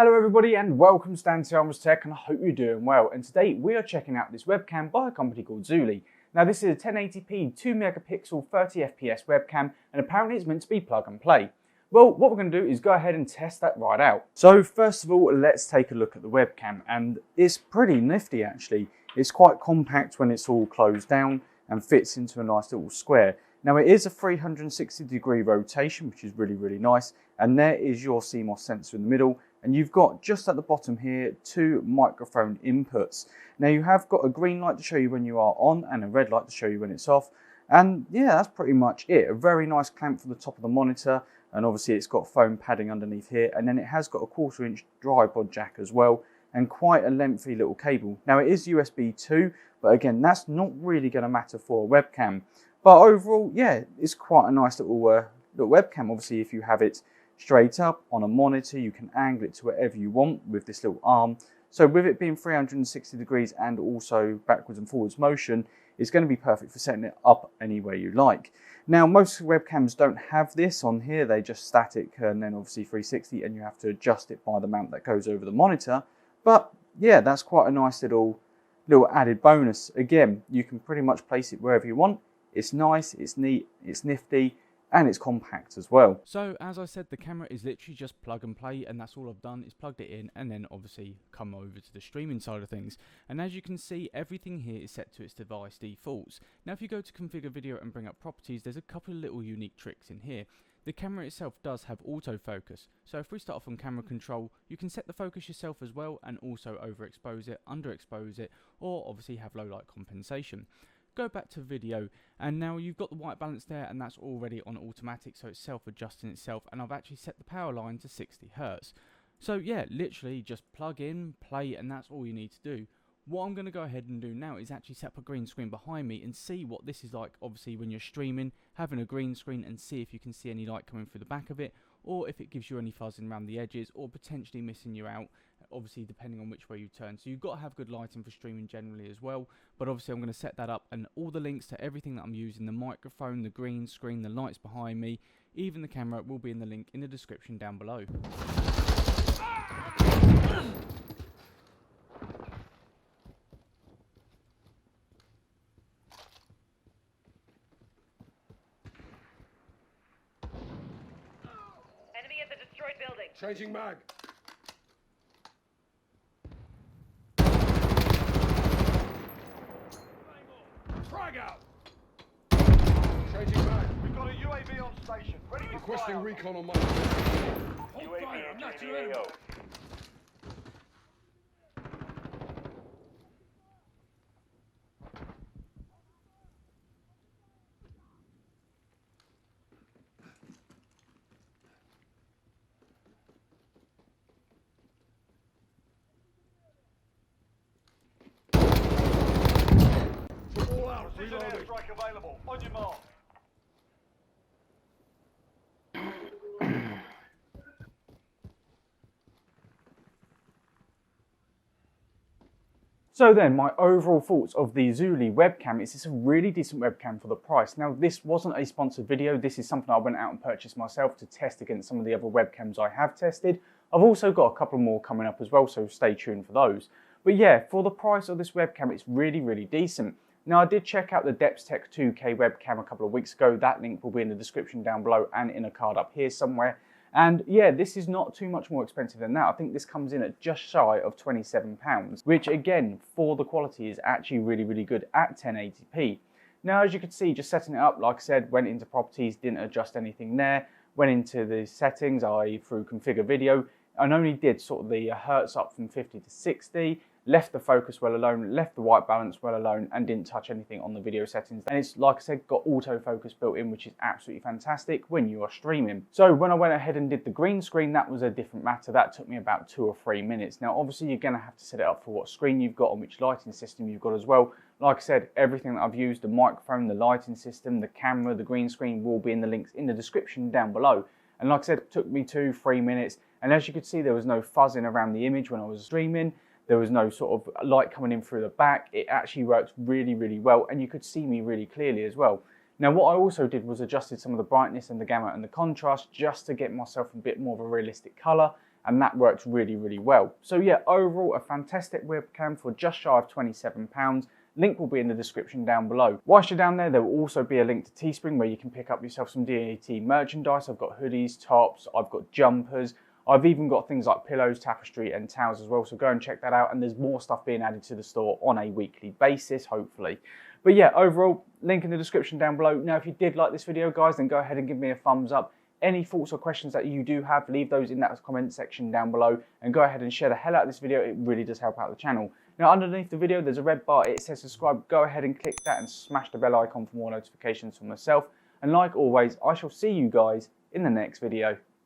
Hello everybody and welcome to Dan Armour's Tech, and I hope you're doing well. And today we are checking out this webcam by a company called Xueliee. Now this is a 1080p 2 megapixel 30 fps webcam, and apparently it's meant to be plug and play. Well, what we're going to do is go ahead and test that right out. So first of all, let's take a look at the webcam, and it's pretty nifty actually. It's quite compact when it's all closed down and fits into a nice little square. Now it is a 360-degree rotation, which is really nice, and there is your CMOS sensor in the middle, and you've got just at the bottom here 2 microphone inputs. Now you have got a green light to show you when you are on and a red light to show you when it's off, and yeah, that's pretty much it. A very nice clamp for the top of the monitor, and obviously it's got foam padding underneath here, and then it has got a 1/4 inch tripod jack as well, and quite a lengthy little cable. Now it is USB 2, but again, that's not really going to matter for a webcam. But overall, yeah, it's quite a nice little webcam. Obviously, if you have it straight up on a monitor, you can angle it to whatever you want with this little arm. So with it being 360 degrees and also backwards and forwards motion, it's going to be perfect for setting it up any way you like. Now, most webcams don't have this on here. They're just static and then obviously 360, and you have to adjust it by the mount that goes over the monitor. But yeah, that's quite a nice little added bonus. Again, you can pretty much place it wherever you want. It's nice, it's neat, it's nifty, and it's compact as well. So as I said, the camera is literally just plug and play, and that's all I've done is plugged it in and then obviously come over to the streaming side of things. And as you can see, everything here is set to its device defaults. Now if you go to configure video and bring up properties, there's a couple of little unique tricks in here. The camera itself does have autofocus, so if we start off on camera control, you can set the focus yourself as well, and also overexpose it, underexpose it, or obviously have low light compensation. Go back to video, and now you've got the white balance there, and that's already on automatic, so it's self-adjusting itself, and I've actually set the power line to 60 Hz. So yeah, literally just plug in, play, and that's all you need to do. What I'm going to go ahead and do now is actually set up a green screen behind me and see what this is like, obviously when you're streaming, having a green screen, and see if you can see any light coming through the back of it, or if it gives you any fuzzing around the edges, or potentially missing you out, obviously depending on which way you turn. So you've got to have good lighting for streaming generally as well, but obviously I'm going to set that up, and all the links to everything that I'm using, the microphone, the green screen, the lights behind me, even the camera, will be in the link in the description down below. Enemy at the destroyed building. Changing mag. Frag out. Changing mag. We've got a UAV on station. Ready for Requesting flyout. recon on my. UAV fire, I'm not entering your enemy. AO. All out. Precision Reloading. airstrike available. On your mark. So then, my overall thoughts of the Xueliee webcam is it's a really decent webcam for the price. Now, this wasn't a sponsored video. This is something I went out and purchased myself to test against some of the other webcams I have tested. I've also got a couple more coming up as well, so stay tuned for those. But yeah, for the price of this webcam, it's really decent. Now, I did check out the Depth-Tech 2K webcam a couple of weeks ago. That link will be in the description down below and in a card up here somewhere. And yeah, this is not too much more expensive than that. I think this comes in at just shy of £27, which again, for the quality is actually really good at 1080p. Now, as you can see, just setting it up, like I said, went into properties, didn't adjust anything there, went into the settings, i.e. through configure video, and only did sort of the hertz up from 50 to 60, left the focus well alone, left the white balance well alone, and didn't touch anything on the video settings. And it's, like I said, got autofocus built in, which is absolutely fantastic when you are streaming. So when I went ahead and did the green screen, that was a different matter. That took me about 2 or 3 minutes. Now, obviously, you're going to have to set it up for what screen you've got and which lighting system you've got as well. Like I said, everything that I've used, the microphone, the lighting system, the camera, the green screen, will be in the links in the description down below. And like I said, it took me 2-3 minutes. And as you could see, there was no fuzzing around the image when I was streaming. There was no sort of light coming in through the back. It actually worked really well, and you could see me really clearly as well. Now, what I also did was adjusted some of the brightness and the gamma and the contrast just to get myself a bit more of a realistic color. and that works really, really well. So yeah, overall a fantastic webcam for just shy of £27. Link will be in the description down below. Whilst you're down there, there will also be a link to Teespring where you can pick up yourself some DAT merchandise. I've got hoodies, tops, I've got jumpers. I've even got things like pillows, tapestry and towels as well, so go and check that out, and there's more stuff being added to the store on a weekly basis, hopefully. But yeah, overall, link in the description down below. Now, if you did like this video, guys, then go ahead and give me a thumbs up. Any thoughts or questions that you do have, leave those in that comment section down below, and go ahead and share the hell out of this video. It really does help out the channel. Now, underneath the video, there's a red bar. It says subscribe. Go ahead and click that and smash the bell icon for more notifications from myself. And like always, I shall see you guys in the next video.